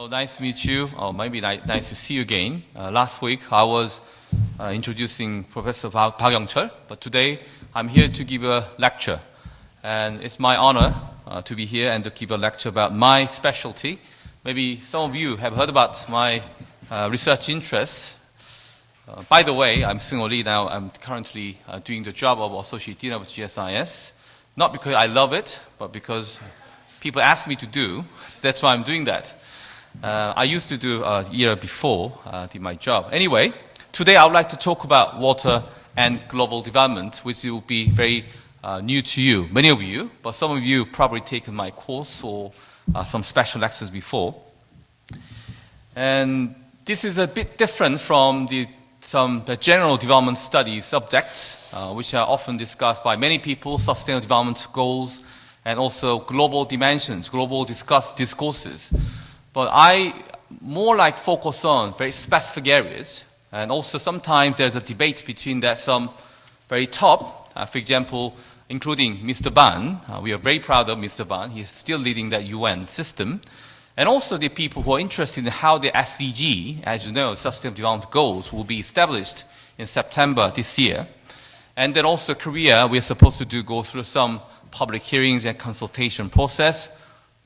Hello, nice to meet you. Or maybe nice to see you again. Last week I was introducing Professor Park Young-chul, but today I'm here to give a lecture. And it's my honor to be here and to give a lecture about my specialty. Maybe some of you have heard about my research interests. By the way, I'm Seungho Lee now. I'm currently doing the job of Associate Dean of GSIS. Not because I love it, but because people ask me to do. So that's why I'm doing that. I used to do a year before did my job. Anyway, today I would like to talk about water and global development, which will be very new to you, many of you, but some of you probably taken my course or some special lectures before. And this is a bit different from the general development studies subjects, which are often discussed by many people, sustainable development goals, and also global dimensions, global discourses. But I more like focus on very specific areas, and also sometimes there's a debate between that some very top, for example, including Mr. Ban. We are very proud of Mr. Ban. He's still leading that UN system. And also the people who are interested in how the SDG, as you know, Sustainable Development Goals, will be established in September this year. And then also Korea, we're supposed to go through some public hearings and consultation process.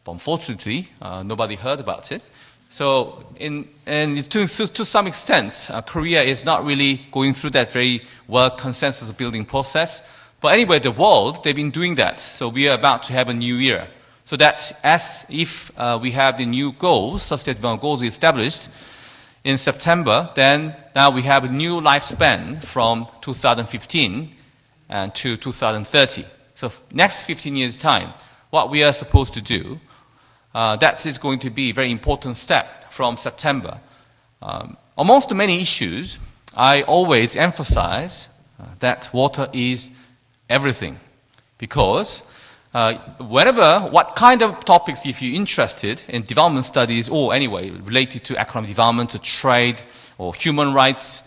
But unfortunately, nobody heard about it. So to some extent, Korea is not really going through that very well consensus building process. But anyway, the world, they've been doing that. So we are about to have a new era. So that as if we have the new goals, Sustainable Development Goals established in September, then now we have a new lifespan from 2015 to 2030. So next 15 years' time, what we are supposed to do, that is going to be a very important step from September. Amongst the many issues, I always emphasize that water is everything. Because what kind of topics, if you're interested in development studies or anyway related to economic development, to trade, or human rights,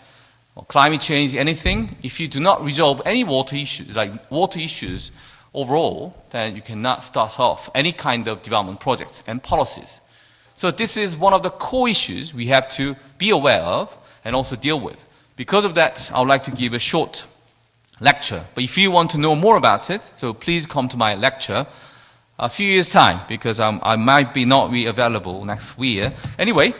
or climate change, anything, if you do not resolve any water issues, like water issues overall, then you cannot start off any kind of development projects and policies. So this is one of the core issues we have to be aware of and also deal with. Because of that, I would like to give a short lecture. But if you want to know more about it, so please come to my lecture a few years' time, because I might not be available next year. Anyway,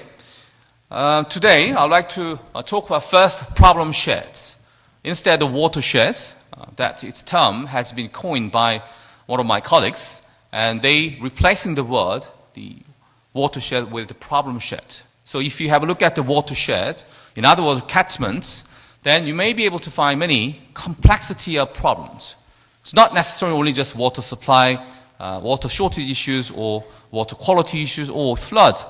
today I would like to talk about first problem sheds. Instead of watersheds, that its term has been coined by one of my colleagues, and they replacing the word, the watershed, with the problem shed. So if you have a look at the watershed, in other words, catchments, then you may be able to find many complexity of problems. It's not necessarily only just water supply, water shortage issues, or water quality issues, or flood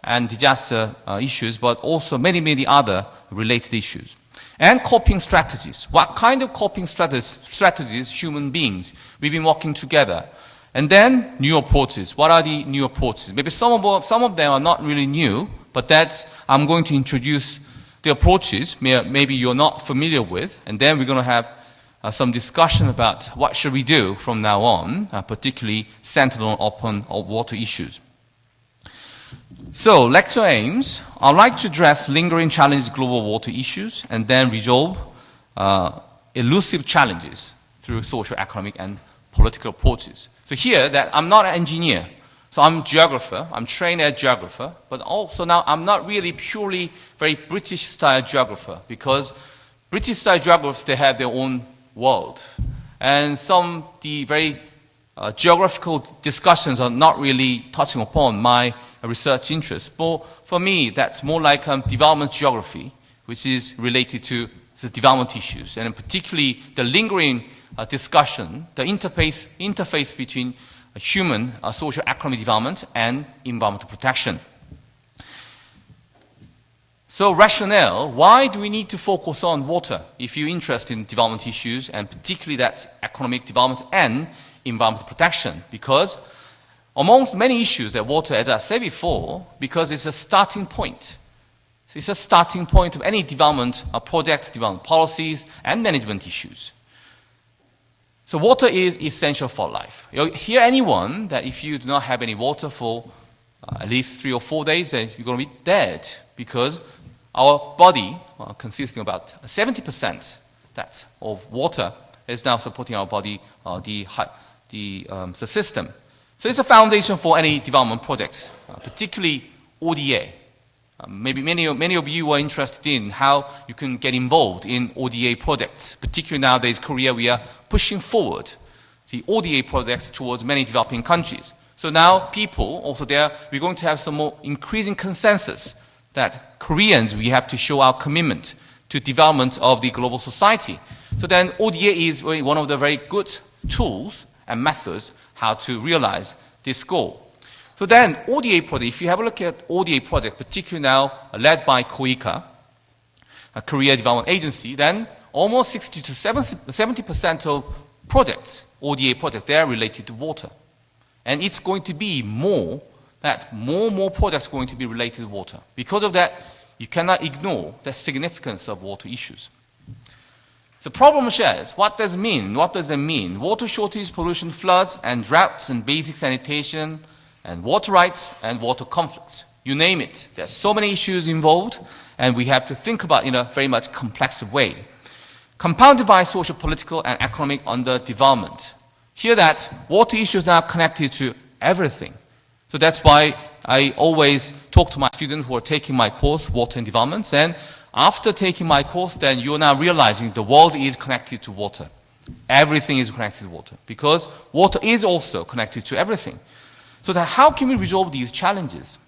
and disaster issues, but also many, many other related issues. And coping strategies. What kind of coping strategies human beings we've been working together? And then new approaches. What are the new approaches? Maybe some of them are not really new, but I'm going to introduce the approaches maybe you're not familiar with, and then we're going to have some discussion about what should we do from now on, particularly centered on open water issues. So, lecture aims. I'd like to address lingering challenges, global water issues, and then resolve elusive challenges through social, economic, and political approaches. So here, that I'm not an engineer. So I'm a geographer. I'm trained as a geographer, but also now I'm not really purely very British-style geographer, because British-style geographers, they have their own world. And the very geographical discussions are not really touching upon my research interests. But for me, that's more like development geography, which is related to the development issues, and particularly the lingering discussion, the interface between human social economic development and environmental protection. So rationale, why do we need to focus on water if you're interested in development issues, and particularly that economic development and environmental protection? Because amongst many issues that water, as I said before, because it's a starting point. It's a starting point of any development projects, development policies, and management issues. So water is essential for life. You'll hear anyone that if you do not have any water for at least 3 or 4 days, then you're going to be dead, because our body, consisting of about 70% of water, is now supporting our body, the system. So it's a foundation for any development projects, particularly ODA. Maybe many of you are interested in how you can get involved in ODA projects. Particularly nowadays, Korea, we are pushing forward the ODA projects towards many developing countries. So now people, also there, we're going to have some more increasing consensus that Koreans, we have to show our commitment to development of the global society. So then ODA is one of the very good tools and methods how to realize this goal. So then ODA project, if you have a look at ODA project, particularly now led by KOICA, a Korea Development Agency, then almost 60 to 70% of projects, ODA projects, they are related to water. And it's going to be more and more projects going to be related to water. Because of that, you cannot ignore the significance of water issues. The problem shares, what does it mean? What does it mean? Water shortage, pollution, floods, and droughts, and basic sanitation, and water rights, and water conflicts. You name it. There are so many issues involved, and we have to think about it in a very much complex way. Compounded by social, political, and economic underdevelopment. Here that water issues are connected to everything. So that's why I always talk to my students who are taking my course, Water and Development, and after taking my course, then you're now realizing the world is connected to water. Everything is connected to water, because water is also connected to everything. So that how can we resolve these challenges?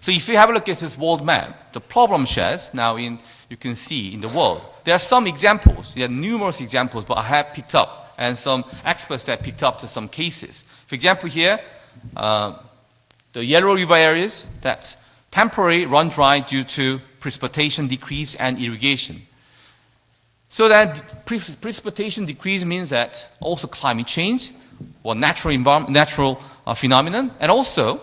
So if you have a look at this world map, the problem shares now you can see in the world. There are some examples, there are numerous examples, but I have picked up, and some experts that picked up to some cases. For example here, the yellow river areas that temporarily run dry due to precipitation decrease and irrigation. So that precipitation decrease means that also climate change, or natural phenomenon, and also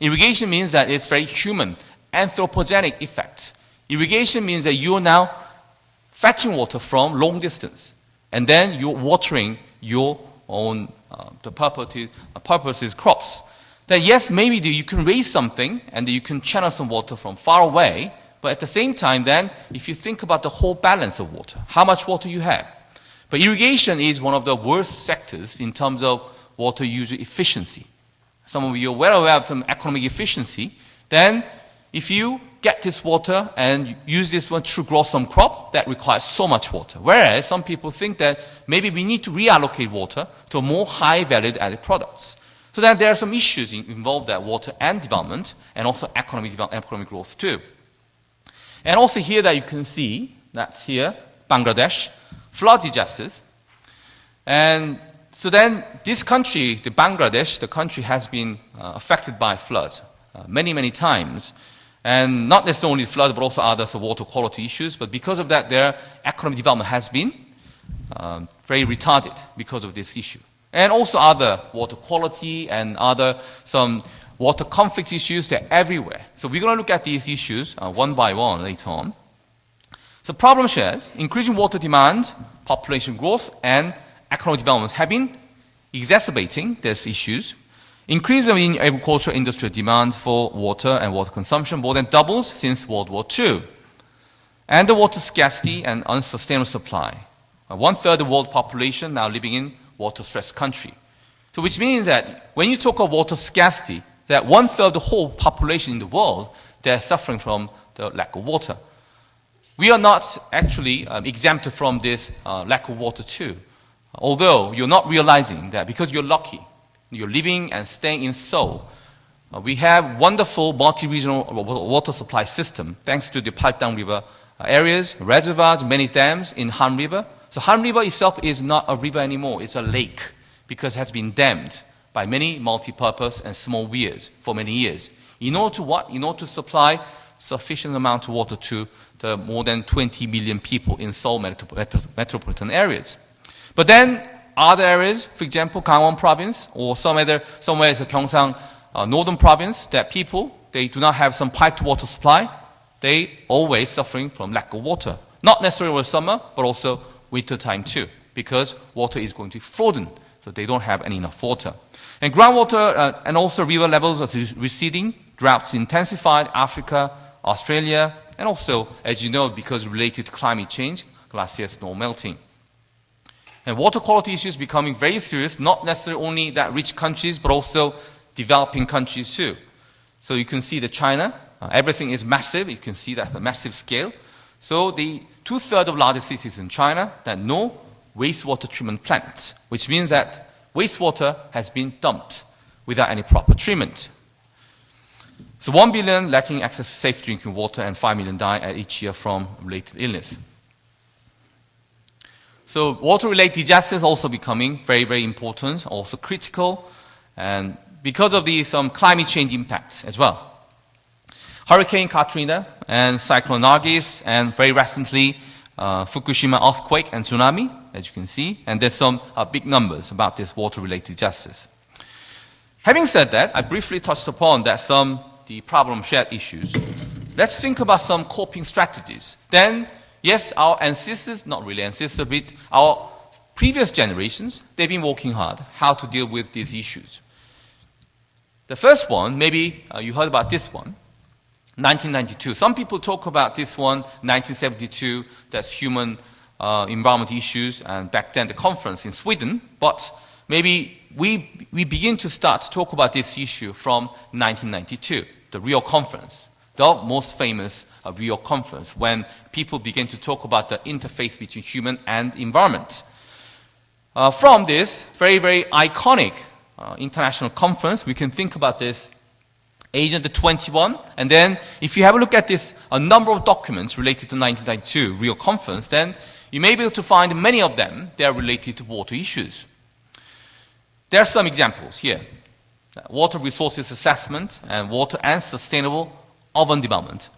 irrigation means that it's very human, anthropogenic effect. Irrigation means that you are now fetching water from long distance, and then you're watering your own the purposes crops. Then yes, maybe you can raise something and you can channel some water from far away, but at the same time then, if you think about the whole balance of water, how much water you have. But irrigation is one of the worst sectors in terms of water use efficiency. Some of you are well aware of some economic efficiency. Then if you get this water and use this one to grow some crop, that requires so much water. Whereas some people think that maybe we need to reallocate water to more high valued added products. So then there are some issues involved that water and development, and also economic growth too. And also here that you can see, that's here, Bangladesh, flood disasters. And so then this country, the Bangladesh, the country has been affected by floods many times. And not necessarily flood, but also other water quality issues. But because of that, their economic development has been very retarded because of this issue. And also other water quality and some water conflict issues, they're everywhere. So we're going to look at these issues one by one later on. So problem shares, increasing water demand, population growth, and economic development have been exacerbating these issues. Increase in agricultural industrial demand for water and water consumption more than doubles since World War II. And the water scarcity and unsustainable supply. 1/3 of the world population now living in water-stressed country. So which means that when you talk of water scarcity, that 1/3 of the whole population in the world, they're suffering from the lack of water. We are not actually exempted from this lack of water too. Although you're not realizing that because you're lucky, you're living and staying in Seoul. We have wonderful multi-regional water supply system thanks to the Paltang River areas, reservoirs, many dams in Han River. So Han River itself is not a river anymore, it's a lake because it has been dammed by many multi-purpose and small weirs for many years. In order to what? In order to supply sufficient amount of water to the more than 20 million people in Seoul metropolitan areas. But then other areas, for example, Gangwon province or somewhere is the Gyeongsang northern province, that people, they do not have some piped water supply. They always suffering from lack of water. Not necessarily over summer, but also winter time too, because water is going to be frozen So they don't have any enough water. And groundwater and also river levels are receding. Droughts intensified Africa, Australia, and also, as you know, because related to climate change, glacier snow melting. And water quality issues becoming very serious, not necessarily only that rich countries, but also developing countries too. So you can see that China, everything is massive. You can see that at a massive scale. So the 2/3 of largest cities in China that no wastewater treatment plant, which means that wastewater has been dumped without any proper treatment. So 1 billion lacking access to safe drinking water and 5 million die each year from related illness. So water-related disasters also becoming very, very important, also critical, and because of some climate change impact as well. Hurricane Katrina and Cyclone Nargis, and very recently Fukushima earthquake and tsunami, as you can see, and there's some big numbers about these water-related disasters. Having said that, I briefly touched upon the problem shared issues. Let's think about some coping strategies. Then, yes, our ancestors, not really ancestors, but our previous generations, they've been working hard how to deal with these issues. The first one, maybe you heard about this one, 1992. Some people talk about this one, 1972, that's human environment issues, and back then the conference in Sweden, but maybe we begin to start to talk about this issue from 1992, the Rio Conference, the most famous Rio Conference, when people began to talk about the interface between human and environment. From this very, very iconic international conference, we can think about this Agenda 21, and then if you have a look at this, a number of documents related to 1992 Rio Conference, then you may be able to find many of them, they are related to water issues. There are some examples here. Water resources assessment and water and sustainable urban development.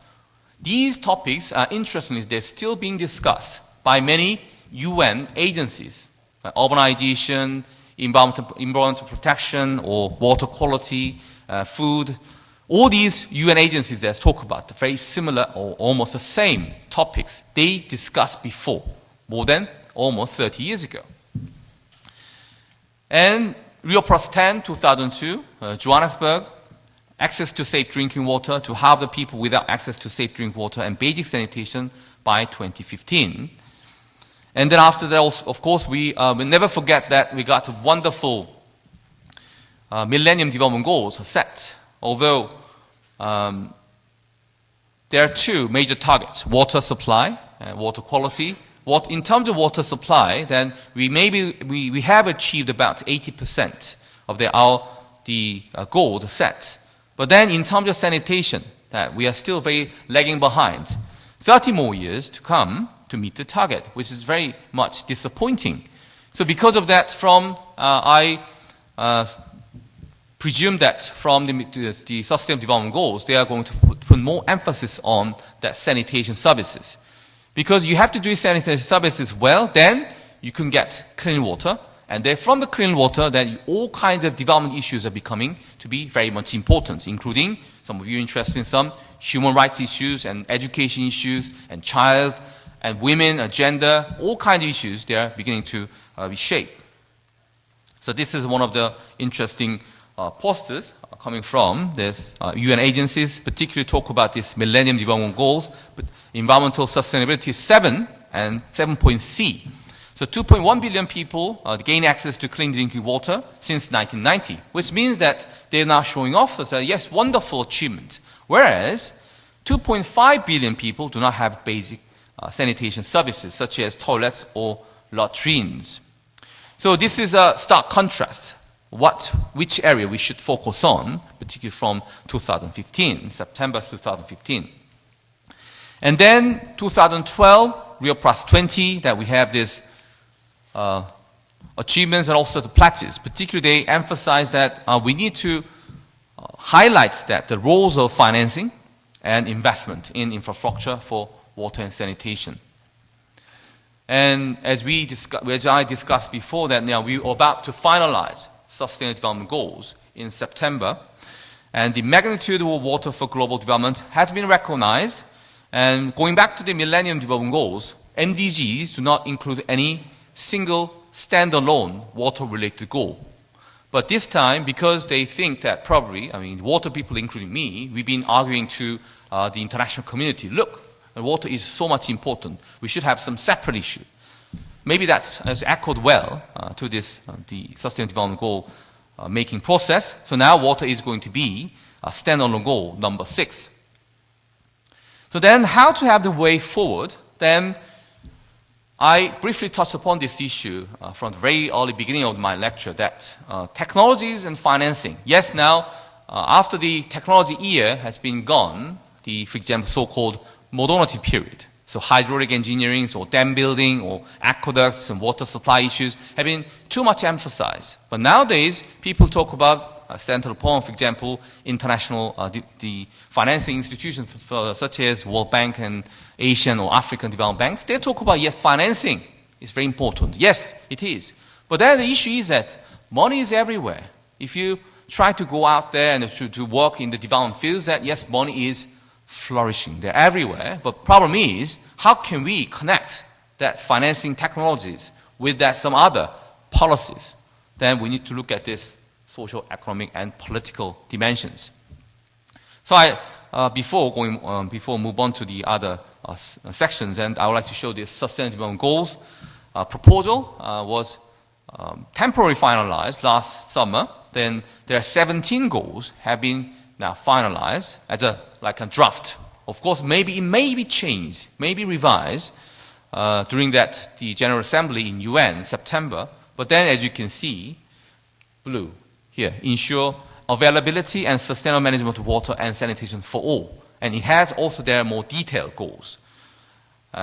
These topics are interestingly, they're still being discussed by many UN agencies. Urbanization, environmental protection, or water quality, food. All these UN agencies that talk about the very similar or almost the same topics they discussed before, more than almost 30 years ago. And Rio Plus 10, 2002, Johannesburg, access to safe drinking water, to halve the people without access to safe drinking water and basic sanitation by 2015. And then after that, of course, we will never forget that we got wonderful Millennium Development Goals set. Although there are two major targets, water supply and water quality. In terms of water supply, then we have achieved about 80% of the goals set. But then in terms of sanitation, we are still very lagging behind. 30 more years to come to meet the target, which is very much disappointing. So because of that, I presume that from the Sustainable Development Goals, they are going to put more emphasis on that sanitation services. Because you have to do sanitation services well, then you can get clean water. And then from the clean water, then all kinds of development issues are becoming to be very much important, including some of you interested in some human rights issues and education issues and child and women, gender, all kinds of issues they are beginning to be shaped. So this is one of the interesting posters coming from this UN agencies, particularly talk about this Millennium Development Goals, but environmental sustainability 7 and 7.C. So 2.1 billion people gain access to clean drinking water since 1990, which means that they're now showing off as a, yes, wonderful achievement. Whereas 2.5 billion people do not have basic sanitation services, such as toilets or latrines. So this is a stark contrast. Which area we should focus on, particularly from 2015, September 2015. And then 2012, Rio Plus 20, that we have this achievements and also the pledges. Particularly, they emphasize that we need to highlight that the roles of financing and investment in infrastructure for water and sanitation. And as I discussed before, that now we are about to finalize Sustainable Development Goals in September, and the magnitude of water for global development has been recognized. And going back to the Millennium Development Goals, MDGs do not include any single standalone water-related goal. But this time, because they think that probably, water people, including me, we've been arguing to the international community, look, water is so much important. We should have some separate issue. Maybe that's has echoed well to this the Sustainable Development Goal making process. So now water is going to be a standalone goal number 6. So then, how to have the way forward? Then I briefly touched upon this issue from the very early beginning of my lecture, that technologies and financing. Yes, now, after the technology era has been gone, for example, so-called modernity period, so hydraulic engineering or dam building or aqueducts and water supply issues have been too much emphasized. But nowadays, people talk about central point, for example, international the financing institutions such as World Bank and Asian or African development banks. They talk about, yes, financing is very important. Yes, it is. But then the issue is that money is everywhere. If you try to go out there and to work in the development fields, that yes, money is flourishing. They're everywhere. But problem is, how can we connect that financing technologies with that some other policies? Then we need to look at this social, economic, and political dimensions. So before move on to the other sections, and I would like to show this Sustainable Development Goals proposal was temporarily finalized last summer. Then there are 17 goals have been now finalized as a draft. Of course, maybe it may be changed, maybe revised during the General Assembly in UN September. But then, as you can see, blue here, ensure availability and sustainable management of water and sanitation for all. And it has also their more detailed goals.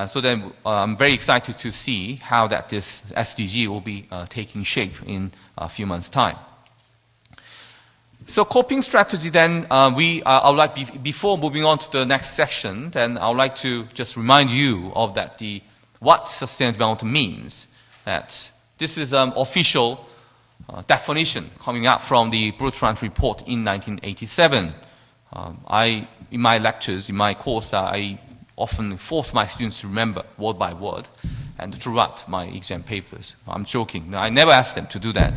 So then I'm very excited to see how this SDG will be taking shape in a few months' time. So coping strategy then, I would like, before moving on to the next section, then I would like to just remind you of what sustainable development means. That this is official definition coming out from the Brundtland report in 1987. In my lectures, in my course, I often force my students to remember word by word and to write my exam papers. I'm joking. No, I never ask them to do that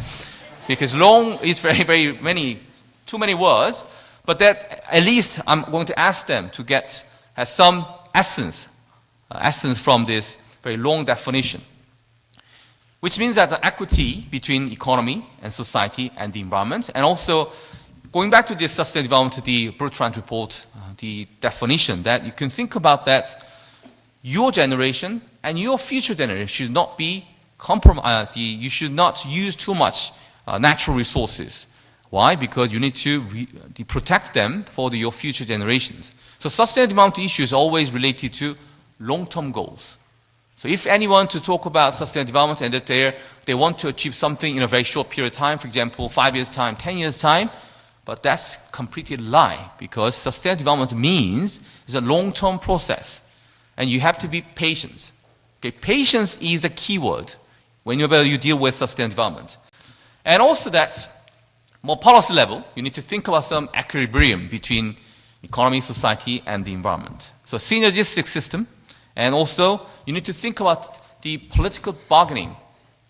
because long is too many words. But that at least I'm going to ask them to have some essence from this very long definition. Which means that the equity between economy and society and the environment, and also going back to this sustainable development, the Brundtland report, the definition that you can think about that your generation and your future generation should not be compromised. You should not use too much natural resources. Why? Because you need to protect them for your future generations. So sustainable development issues are always related to long-term goals. So if anyone to talk about sustainable development and that they want to achieve something in a very short period of time, for example, 5 years' time, 10 years' time, but that's completely lie, because sustainable development means it's a long-term process, and you have to be patient. Okay, patience is a key word whenever you deal with sustainable development. And also that, more policy level, you need to think about some equilibrium between economy, society, and the environment. So synergistic system. And also, you need to think about the political bargaining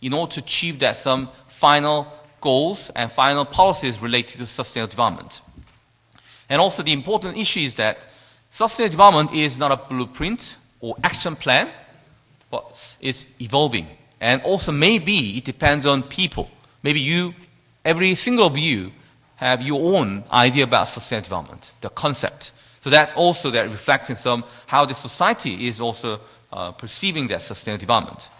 in order to achieve some final goals and final policies related to sustainable development. And also, the important issue is that sustainable development is not a blueprint or action plan, but it's evolving. And also, maybe it depends on people. Maybe every single of you have your own idea about sustainable development, the concept. So that reflects in how the society is also perceiving that sustainable development.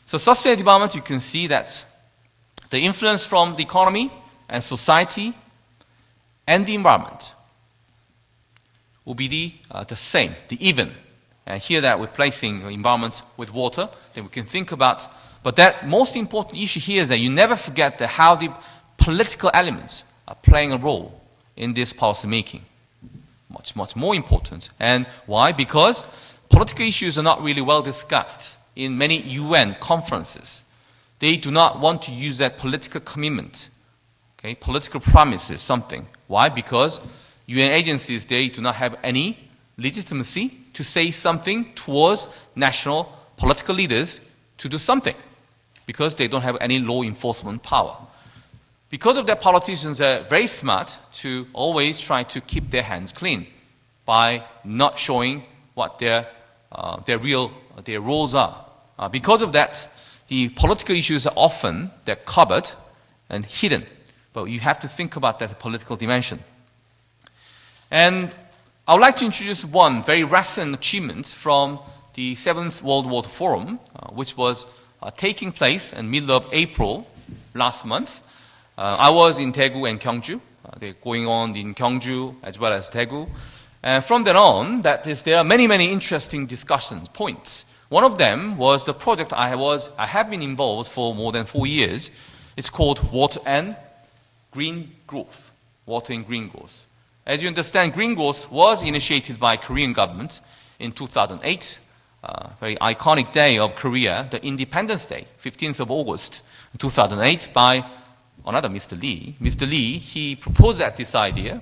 So sustainable development, you can see that the influence from the economy and society and the environment will be the same, the even. And here that we're placing the environment with water, then we can think about, but that most important issue here is that you never forget how the political elements are playing a role in this policy making. Much more important. And why? Because political issues are not really well discussed in many UN conferences. They do not want to use that political commitment, political promises, something. Why? Because UN agencies, they do not have any legitimacy to say something towards national political leaders to do something. because they don't have any law enforcement power. Because of that, politicians are very smart to always try to keep their hands clean by not showing what their roles are. Because of that, the political issues are often they're covered and hidden. But you have to think about that political dimension. And I would like to introduce one very recent achievement from the 7th World Water Forum, which was taking place in middle of April last month. I was in Daegu and Gyeongju. They're going on in Gyeongju as well as Daegu. And from then on, there are many, many interesting discussion points. One of them was the project I have been involved for more than 4 years. It's called Water and Green Growth. Water and Green Growth. As you understand, green growth was initiated by Korean government in 2008. Very iconic day of Korea, the Independence Day, 15th of August 2008, by another Mr. Lee. Mr. Lee, he proposed this idea,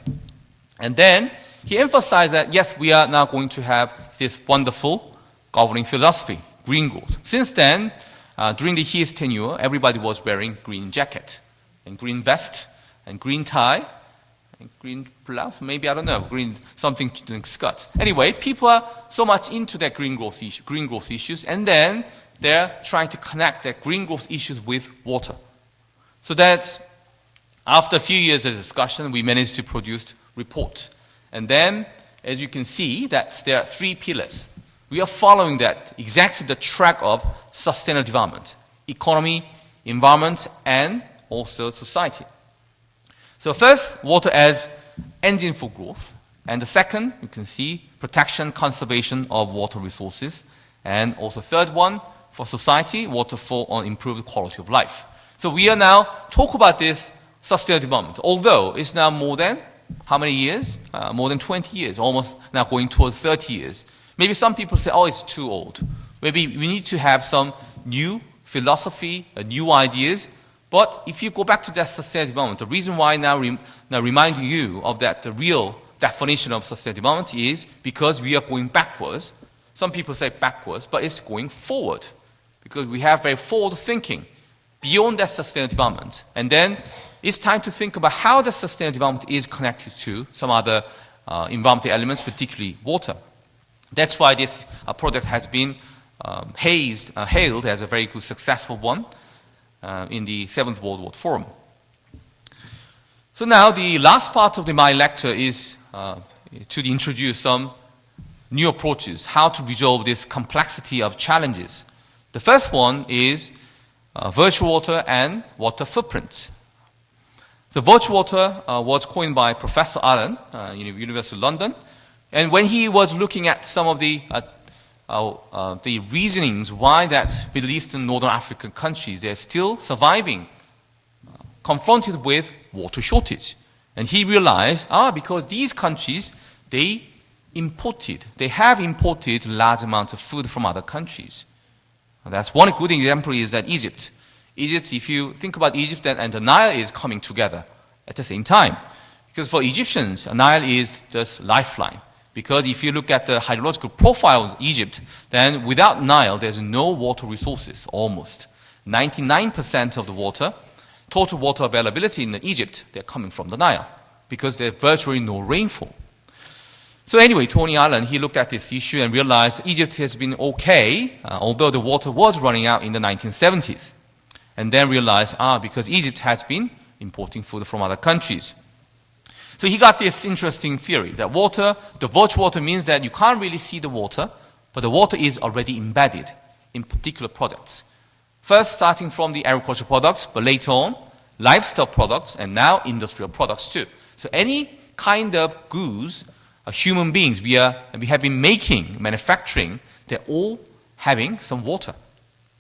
and then he emphasized that, yes, we are now going to have this wonderful governing philosophy, green growth. Since then, during his tenure, everybody was wearing green jacket, and green vest, and green tie, and green blouse, maybe, I don't know, green something skirt. Anyway, people are so much into that green growth issues, and then they're trying to connect that green growth issues with water. So that after a few years of discussion, we managed to produce report. And then, as you can see, that there are 3 pillars. We are following that, exactly the track of sustainable development, economy, environment, and also society. So first, water as engine for growth. And the second, you can see, protection, conservation of water resources. And also third one, for society, water for improved quality of life. So we are now talk about this sustainable development, although it's now more than how many years? More than 20 years, almost now going towards 30 years. Maybe some people say, oh, it's too old. Maybe we need to have some new philosophy, new ideas. But if you go back to that sustainable development, the reason why now reminding you of that, the real definition of sustainable development is because we are going backwards. Some people say backwards, but it's going forward. Because we have very forward thinking beyond that sustainable development. And then it's time to think about how the sustainable development is connected to some other environmental elements, particularly water. That's why this project has been hailed as a very good, successful one in the 7th World Water Forum. So now the last part of my lecture is to introduce some new approaches, how to resolve this complexity of challenges. The first one is virtual water and water footprint. The virtual water was coined by Professor Allen in the University of London. And when he was looking at some of the reasonings why that Middle Eastern, Northern African countries, they're still surviving, confronted with water shortage. And he realized, because these countries, they have imported large amounts of food from other countries. That's one good example is that Egypt. Egypt, if you think about Egypt and the Nile is coming together at the same time. Because for Egyptians, Nile is just lifeline. Because if you look at the hydrological profile of Egypt, then without Nile, there's no water resources, almost. 99% of the water, total water availability in Egypt, they're coming from the Nile. Because there's virtually no rainfall. So anyway, Tony Allen, he looked at this issue and realized Egypt has been okay, although the water was running out in the 1970s. And then realized, because Egypt has been importing food from other countries. So he got this interesting theory that the virtual water means that you can't really see the water, but the water is already embedded in particular products. First, starting from the agricultural products, but later on, livestock products, and now industrial products too. So any kind of goods, human beings, we have been manufacturing, they're all having some water,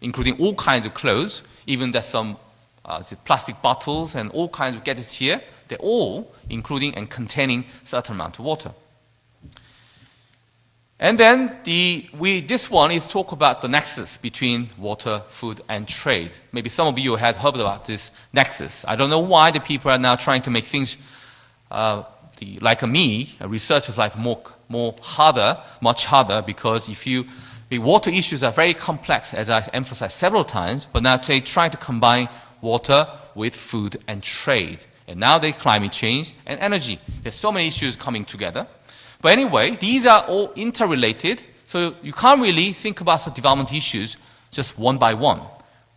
including all kinds of clothes, even there's some plastic bottles and all kinds of gadgets here. They're all including and containing certain amount of water. And then this one is talk about the nexus between water, food, and trade. Maybe some of you had heard about this nexus. I don't know why the people are now trying to make things like me, researchers like much harder, because if you The water issues are very complex, as I emphasized several times, but now they try to combine water with food and trade. And now there's climate change and energy. There's so many issues coming together. But anyway, these are all interrelated, so you can't really think about the development issues just one by one.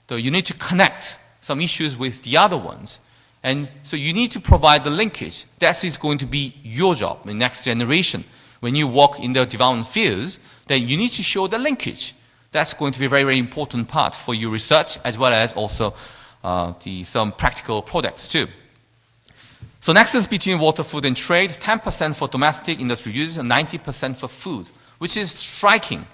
So you need to connect some issues with the other ones. And so you need to provide the linkage. That is going to be your job in the next generation. When you work in the development fields, then you need to show the linkage. That's going to be a very, very important part for your research, as well as also some practical products too. So nexus between water, food, and trade, 10% for domestic industry uses and 90% for food, which is striking.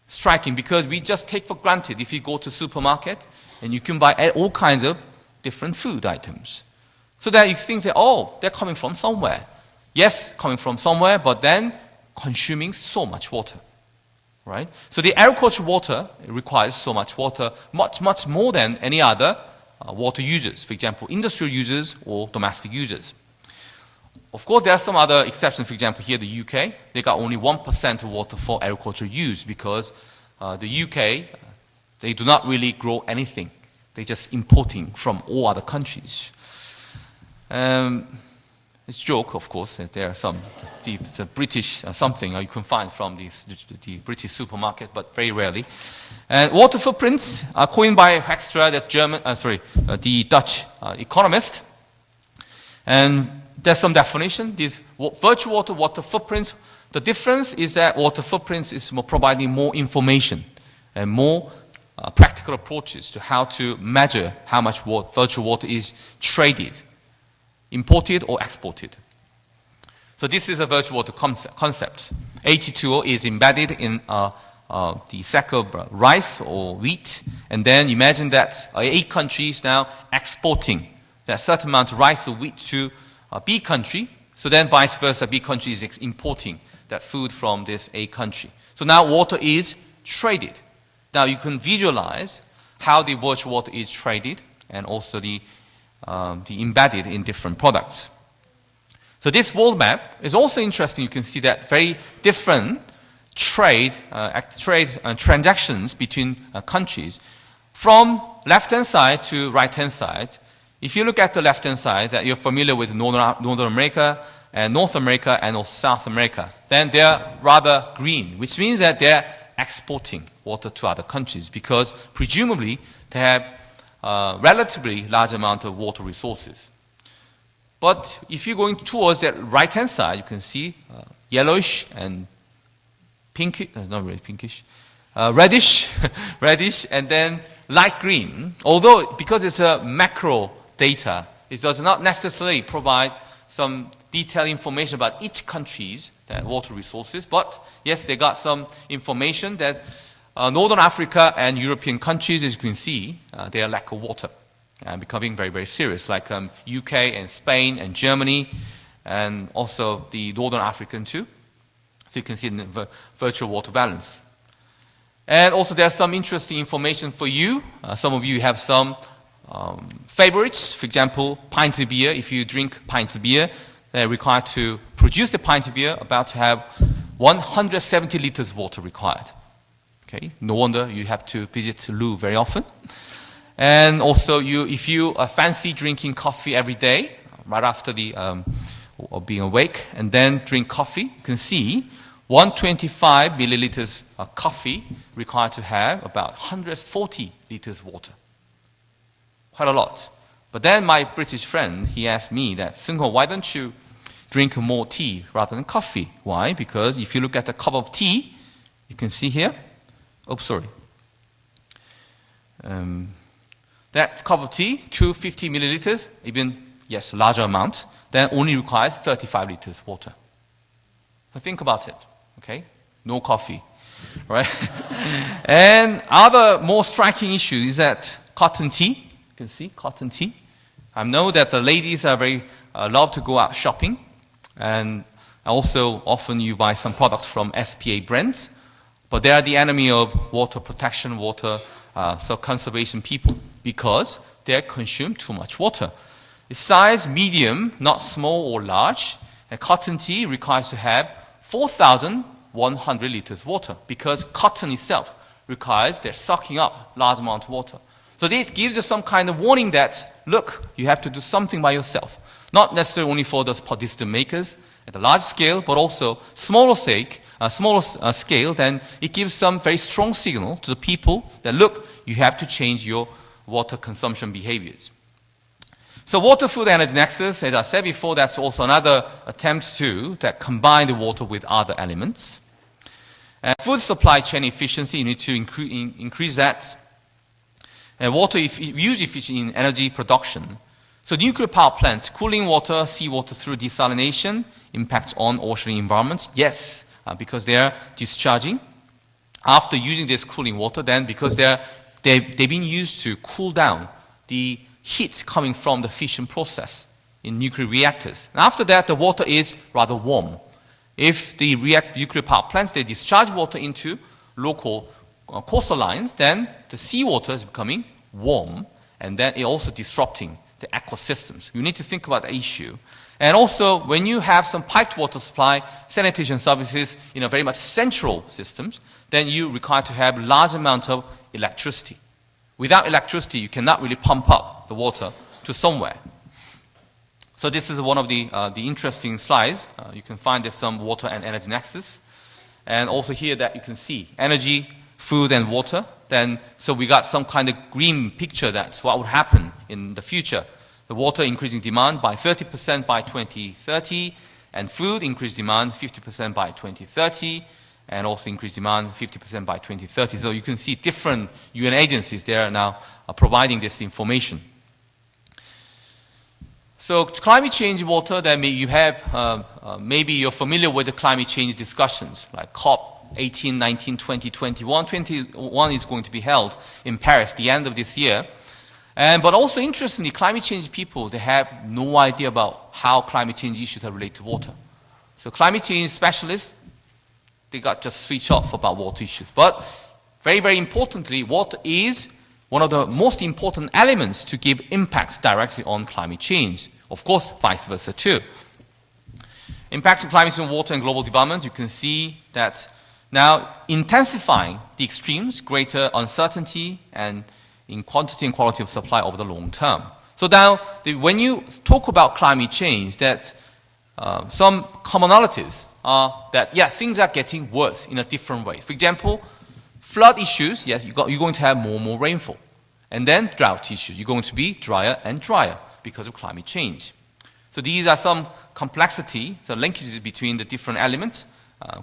Striking, because we just take for granted if you go to supermarket and you can buy all kinds of different food items. So that you think that, oh, they're coming from somewhere. Yes, coming from somewhere, but then consuming so much water, right? So the agricultural water requires so much water, much, much more than any other water users, for example, industrial users or domestic users. Of course, there are some other exceptions. For example, here the UK, they got only 1% of water for agricultural use because the UK, they do not really grow anything. They're just importing from all other countries. It's a joke, of course, that there are some the British something you can find from the British supermarket, but very rarely. And water footprints are coined by Hoekstra, that's the Dutch economist. And there's some definition. These virtual water footprints, the difference is that water footprints is providing more information and more practical approaches to how to measure how much virtual water is traded, imported or exported. So this is a virtual water concept. H2O is embedded in the sack of rice or wheat, and then imagine that 8 countries now exporting that certain amount of rice or wheat to B country, so then vice versa, B country is importing that food from this A country. So now water is traded. Now you can visualize how the virtual water is traded and also the embedded in different products. So this world map is also interesting. You can see that very different trade transactions between countries. From left-hand side to right-hand side, if you look at the left-hand side, that you're familiar with Northern America and North America and also South America, then they're rather green, which means that they're exporting water to other countries because presumably they have relatively large amount of water resources. But if you're going towards that right-hand side, you can see yellowish and pinkish, not really pinkish, reddish, reddish, and then light green. Although, because it's a macro data, it does not necessarily provide some detailed information about each country's water resources. But yes, they got some information that Northern Africa and European countries, as you can see, they are lack of water and becoming very, very serious, like UK and Spain and Germany, and also the Northern African too. So you can see the virtual water balance. And also there's some interesting information for you. Some of you have some favorites. For example, pints of beer. If you drink pints of beer, they're required to produce the pint of beer about to have 170 liters of water required. Okay, no wonder you have to visit loo very often. And also, if you fancy drinking coffee every day, right after of being awake, and then drink coffee, you can see 125 milliliters of coffee required to have about 140 liters of water. Quite a lot. But then my British friend, he asked me that, Seungho, why don't you drink more tea rather than coffee? Why? Because if you look at a cup of tea, you can see here, that cup of tea, 250 milliliters, even, yes, larger amount, then only requires 35 liters water. So think about it, okay? No coffee, right? And other more striking issue is that cotton tea, you can see cotton tea. I know that the ladies are very love to go out shopping, and also often you buy some products from SPA brands, but they are the enemy of water protection, so conservation people, because they consume too much water. It's size medium, not small or large, and cotton tea requires to have 4,000 100 liters water because cotton itself requires they're sucking up large amount of water. So this gives us some kind of warning that, look, you have to do something by yourself. Not necessarily only for the decision makers at a large scale, but also smaller scale, then it gives some very strong signal to the people that, look, you have to change your water consumption behaviors. So water, food, energy nexus, as I said before, that's also another attempt to combine the water with other elements. And food supply chain efficiency, you need to increase that. And water use efficiency in energy production. So nuclear power plants, cooling water, seawater through desalination, impacts on ocean environments. Yes, because they are discharging. After using this cooling water, then because they've been used to cool down the heat coming from the fission process in nuclear reactors. And after that, the water is rather warm. If the nuclear power plants, they discharge water into local coastal lines, then the seawater is becoming warm, and then it also disrupting the ecosystems. You need to think about that issue. And also, when you have some piped water supply, sanitation services in a very much central systems, then you require to have large amount of electricity. Without electricity, you cannot really pump up the water to somewhere. So this is one of the interesting slides. You can find there's some water and energy nexus. And also here that you can see energy, food, and water. Then, so we got some kind of green picture that's what would happen in the future. The water increasing demand by 30% by 2030, and food increased demand 50% by 2030, and also increased demand 50% by 2030. So you can see different UN agencies there now providing this information. So climate change water, then you have, maybe you're familiar with the climate change discussions, like COP 18, 19, 20, 21. 21 is going to be held in Paris the end of this year. But also interestingly, climate change people, they have no idea about how climate change issues are related to water. So climate change specialists, they got just switched off about water issues. But very, very importantly, water is one of the most important elements to give impacts directly on climate change. Of course, vice versa too. Impacts of climate change on water and global development, you can see that now intensifying the extremes, greater uncertainty and in quantity and quality of supply over the long term. So now, when you talk about climate change, that some commonalities are that, yeah, things are getting worse in a different way. For example, flood issues, yes, you're going to have more and more rainfall. And then drought issues, you're going to be drier and drier because of climate change. So these are some complexity, so linkages between the different elements,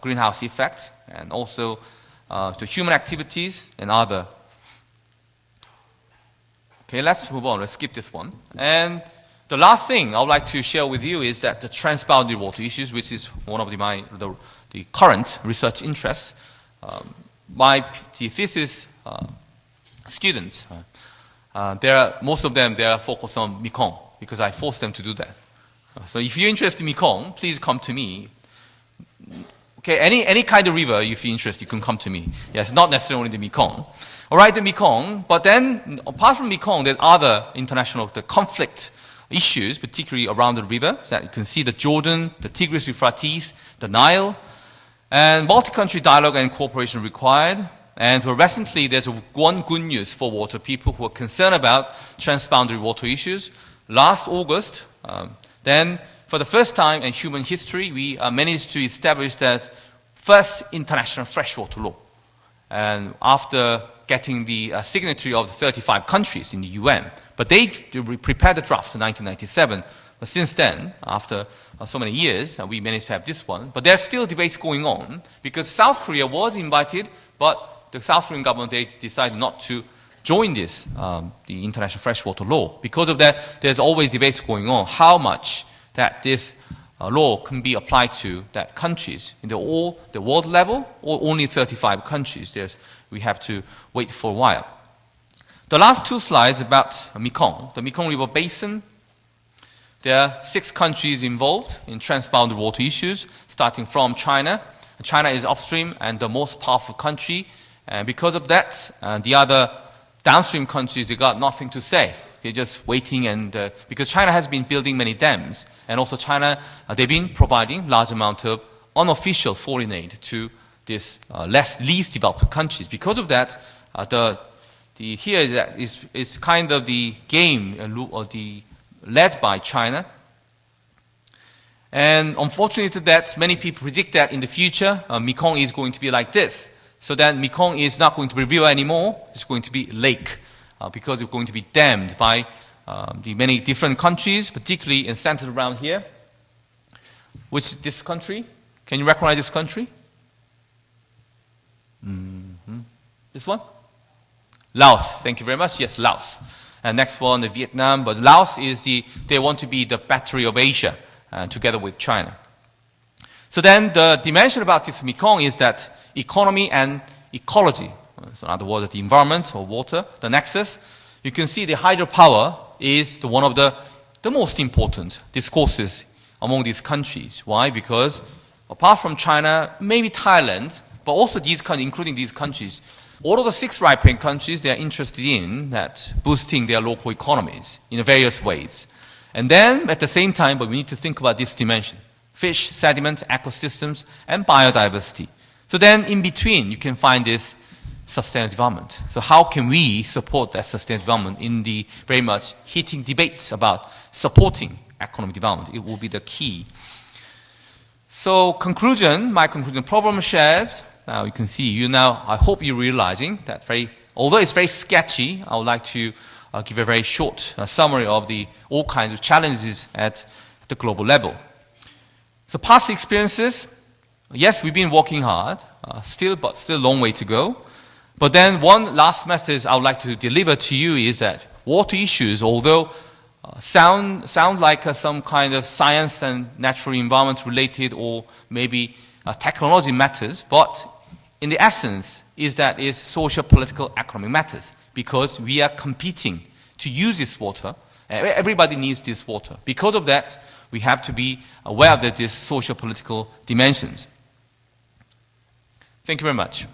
greenhouse effect, and also the human activities and other. Okay, let's move on. Let's skip this one. And the last thing I would like to share with you is that the transboundary water issues, which is one of the current research interests. My thesis students, most of them, they are focused on Mekong because I forced them to do that. So if you're interested in Mekong, please come to me. Okay, any kind of river, if you're interested, you can come to me. Yes, not necessarily the Mekong. All right, the Mekong, but then apart from Mekong, there are other international conflict issues, particularly around the river. So you can see the Jordan, the Tigris Euphrates, the Nile, and multi-country dialogue and cooperation required. And recently, there's one good news for water people who are concerned about transboundary water issues. Last August, then for the first time in human history, we managed to establish that first international freshwater law. And after getting the signatory of the 35 countries in the UN. But they prepared the draft in 1997. But since then, after so many years, we managed to have this one. But there are still debates going on because South Korea was invited, but the South Korean government, they decided not to join this, the international freshwater law. Because of that, there's always debates going on how much that this law can be applied to that countries in the world level or only 35 countries. We have to wait for a while. The last two slides about Mekong, the Mekong River Basin. There are 6 countries involved in transboundary water issues, starting from China. China is upstream and the most powerful country. And because of that, the other downstream countries, they got nothing to say. They're just waiting, and because China has been building many dams, and also China, they've been providing large amount of unofficial foreign aid to these least developed countries. Because of that, here is kind of the game led by China. And unfortunately that many people predict that in the future, Mekong is going to be like this. So that Mekong is not going to be river anymore, it's going to be lake, because it's going to be dammed by the many different countries, particularly in centered around here. Which is this country? Can you recognize this country? This one? Laos. Thank you very much. Yes, Laos. And next one, Vietnam. But Laos they want to be the battery of Asia, together with China. So then the dimension about this Mekong is that economy and ecology. So in other words, the environment or water, the nexus. You can see the hydropower is one of the most important discourses among these countries. Why? Because apart from China, maybe Thailand, but also these countries, including these countries, all of the 6 ripening countries, they are interested in that boosting their local economies in various ways. And then at the same time, but we need to think about this dimension: fish, sediment, ecosystems, and biodiversity. So then in between, you can find this sustainable development. So how can we support that sustainable development in the very much heating debates about supporting economic development? It will be the key. So my conclusion, problem shared. Now you can see, I hope you're realizing that although it's very sketchy, I would like to give a very short summary of all kinds of challenges at the global level. So past experiences, yes, we've been working hard, still a long way to go. But then one last message I would like to deliver to you is that water issues, although sound like some kind of science and natural environment related or maybe technology matters, but in the essence is social, political, economic matters, because we are competing to use this water. Everybody needs this water. Because of that, we have to be aware of these social, political dimensions. Thank you very much.